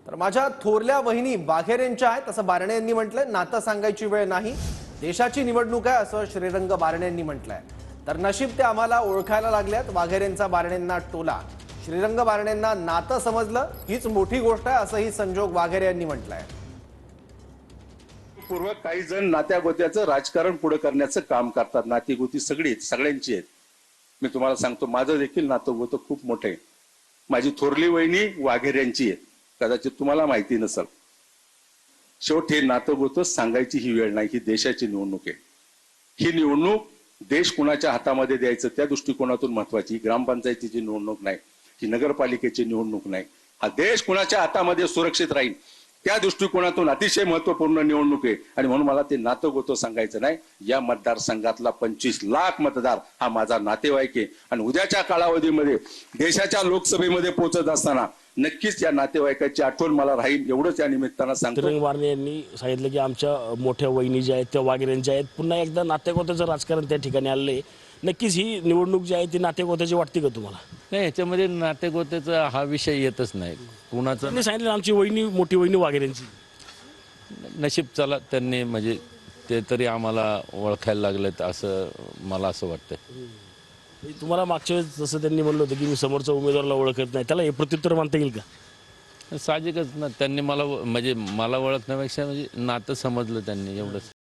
तर माझ्या थोरल्या वहिनी वाघेरेंच्या आहेत असं बारणे यांनी म्हटलंय। नातं सांगायची वेळ नाही, देशाची निवडणूक आहे असं श्रीरंग बारणे यांनी म्हटलंय। तर नशीब ते आम्हाला ओळखायला लागल्यात, वाघेरेंचा बारणेंना टोला। श्रीरंग बारणेंना नातं समजलं हीच मोठी गोष्ट आहे असंही संजोग वाघेरे यांनी म्हटलंय। पूर्व काही जण नात्या गोत्याचं राजकारण पुढे करण्याचं काम करतात। नाती गोती सगळ्यांची आहेत। मी तुम्हाला सांगतो, माझं देखील नातं गोतं खूप मोठं आहे। माझी थोरली वहिनी वाघेरे आहे, कदाचित तुम्हाला माहिती नसेल। शेवटी हे नातं गोतं सांगायची ही वेळ नाही, ही देशाची निवडणूक आहे। ही निवडणूक देश कुणाच्या हातामध्ये द्यायचं त्या दृष्टिकोनातून महत्वाची। ग्रामपंचायतीची निवडणूक नाही, ही नगरपालिकेची निवडणूक नाही, हा देश कुणाच्या हातामध्ये सुरक्षित राहील त्या दृष्टिकोनातून अतिशय महत्वपूर्ण निवडणूक आहे। आणि म्हणून मला ते नातं गोतं सांगायचं नाही। या मतदारसंघातला 25 लाख मतदार हा माझा नातेवाईक आहे आणि उद्याच्या कालावधीमध्ये देशाच्या लोकसभेमध्ये पोहोचत असताना नक्कीच या नातेवाईकाची आठवण मला राहील, एवढंच या निमित्तानं सांगतो। श्रीरंग बारणे यांनी सांगितलं की आमच्या मोठ्या वहिनी ज्या आहेत त्या वाघेरेंच्या आहेत। पुन्हा एकदा नातेगोत्याचं राजकारण त्या ठिकाणी आलंय। नक्कीच ही निवडणूक जी आहे ती नातेगोत्याची वाटते का तुम्हाला? नाही, याच्यामध्ये नातेगोत्याचा हा विषय येतच नाही। कुणाचं त्यांनी सांगितलं आमची वहिनी मोठी वहिनी वाघेरेंची। नशीब चला त्यांनी म्हणजे ते तरी आम्हाला ओळखायला लागलेत असं मला असं वाटतं। तुम्हाला मागच्या वेळेस जसं त्यांनी म्हणलं होतं की मी समोरच्या उमेदवाराला ओळखत नाही, त्याला हे प्रत्युत्तर मानता येईल का? साहजिकच ना, त्यांनी मला म्हणजे मला ओळखण्यापेक्षा म्हणजे नातं समजलं त्यांनी एवढंच।